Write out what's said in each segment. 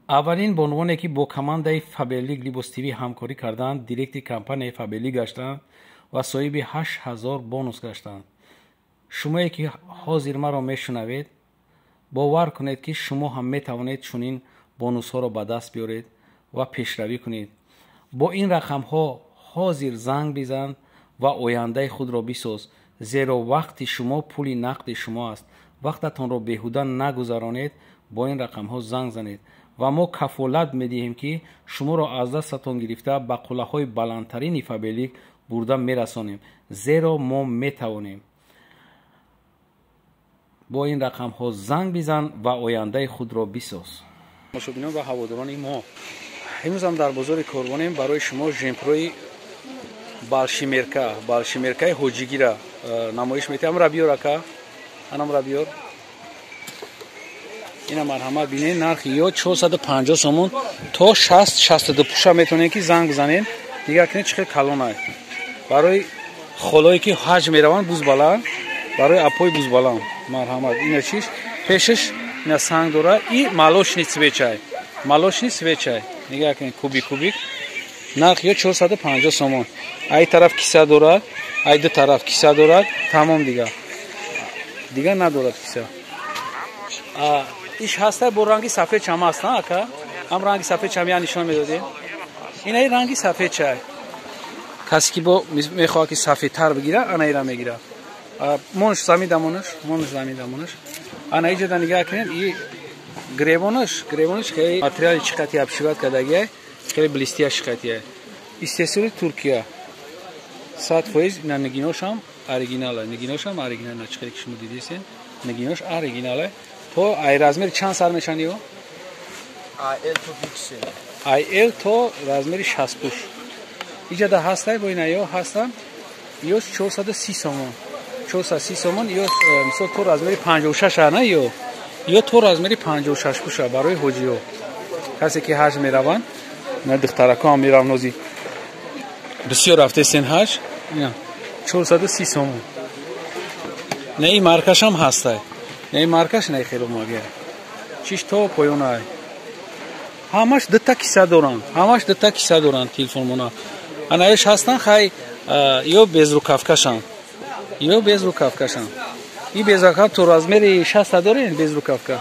аввалин бонувоне ки бо командаи Фаберлик Libos TV ҳамкорӣ карданд, директи компанияи Фаберлик гаштанд ва соҳиби 8000 бонус гаштанд. шумое ки ҳозир маро мешунавед, бовар кунед ки шумо ҳам метавонед чунин бонусҳоро ба даст биёред ва пешравӣ кунед. бо ин рақамҳо ҳозир занг бизан ва ояндаи худро бисоз, зеро вақти шумо пули нақди шумо аст. вақтатонро беҳуда нагузаронед, бо ин рақамҳо занг занед ва мо кафолат медиҳем ки шуморо аз дастатон гирифта ба қуллаҳои баландтарини Фаберлик бурда мерасонем, зеро мо метавонем. бо ин рақамҳо занг бизан ва ояндаи худро бисоз. мошобинон ва ҳаводорони мо, имрӯзам дар бозори Корвонем барои шумо жемпрои балшимеркаи ҳоҷигира намоиш метиҳам. амра биёр ака, анамра биёр. ина марҳамат бинед, нархи ё 450 сомон то 60-62 пуша метавонед ки занг бизанед. дигар кинед чихел калонай. барои холое ки ҳаҷ мераванд бузбаланд, барои апои бузбаланд. марҳамат. ина чиш? пешаш ина санг дора. И молочный свечай. Молочный свечай. Нигоҳ кинед кубик. нархи ё 450 сомон. ай тараф киса дорад, ай ду тараф киса дорад. Тамом дигар надорад киса. иш ҳастай бо ранги сафед чам аст, на ака? ам ранги сафед чам я нишон медодем. ина и ранги сафед чай. касе ки бо мехоҳад ки сафедтар бигира, ана ира мегира. монш замидамонаш. ана иҷода нигоҳ кинед. и гребонаш хеле материали чӣ қати абшиват кардагиай, хеле блистия шиқатия. истеҳсоли Туркия. 100% ина нигиношам оригинал. Нигиношам оригинал. На чӣ қати ки шумо дидисен. нигинош оригинал. то ай размери чанд сар мешан ё? IL то размери 60 пуш. иҷода ҳастай бо ина ё ҳастам. ё 430 сомон. 430 сомон ё мисол то размери 56 ана ё то размери 56 пуша барои ҳоҷиё. касе ки ҳаҷ мераванд, на духтаракам мераванд нози бисёр рафтесен ҳаҷ. ина 430 сомон. не и маркашам ҳастай. не и маркаш не хело магия. чиш то поёнай. ҳамаш дата киса доранд. телефон мона. ана ёш ҳастан хай ё безрукавкашан. и безрукав то размери 60 дорен безрукавка.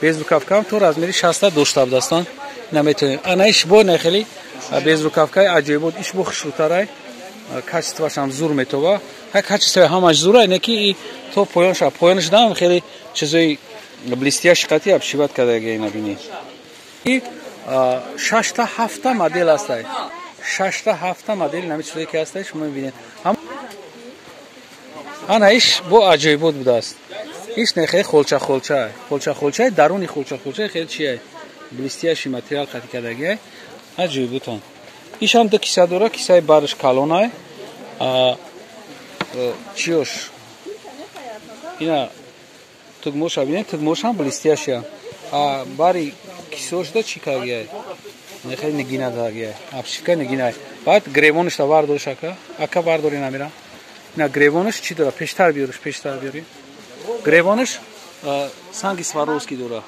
безрукавкам то размери 60 дошта будастан. наметонем. ана иш бо не хели безрукавкаи аҷоибот. иш бо хушрутарай. качествашам зур метова. ҳай качестваи ҳамаш зурай, не ки и то поёнша. поёнаш дам хеле чизои блистия шиқати абшиват кардагиай набинед. и 6-7 модел ҳастай. 6-7 модел нами чизое ки ҳастай шумо мебинед. ана иш бо аҷоибот будааст. иш не хеле холча даруни холча хеле чиай блистияши материал қати кардагиай аҷоиботан. ишам ду киса дора. кисаи бараш калонай. чиёш ина тугмоша бинед. тугмошам блистияшия. бари кисош да чӣ кардагиай. не хеле нигина дадагиай. абшика нигинай. баъд гребонашда вардориш ака вардори намира. ина гребонаш чӣ дора? пештар биёри. гребонаш санги сваровски дора.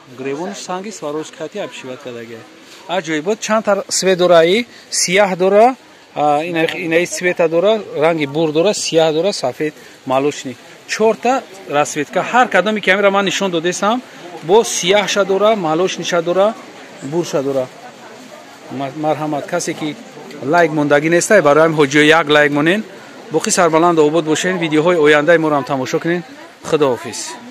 санги сваровски қати абшиват кардагиай аҷоибот. чанд тар свет дора. сияҳ дора. инаи цвета дора. ранги бур дора. сияҳ дора. сафед молочный. 4 расветка. ҳар кадоми ки амира ман нишон додесам бо сияҳша дора, молочниша дора, бурша дора. марҳамат. касе ки лайк мондагӣ нестай, барои ҳам ҳоҷиё як лайк монен. боқи сарбаланду обод бошед. видеоҳои ояндаи моро ҳам тамошо кунед. худоҳофиз.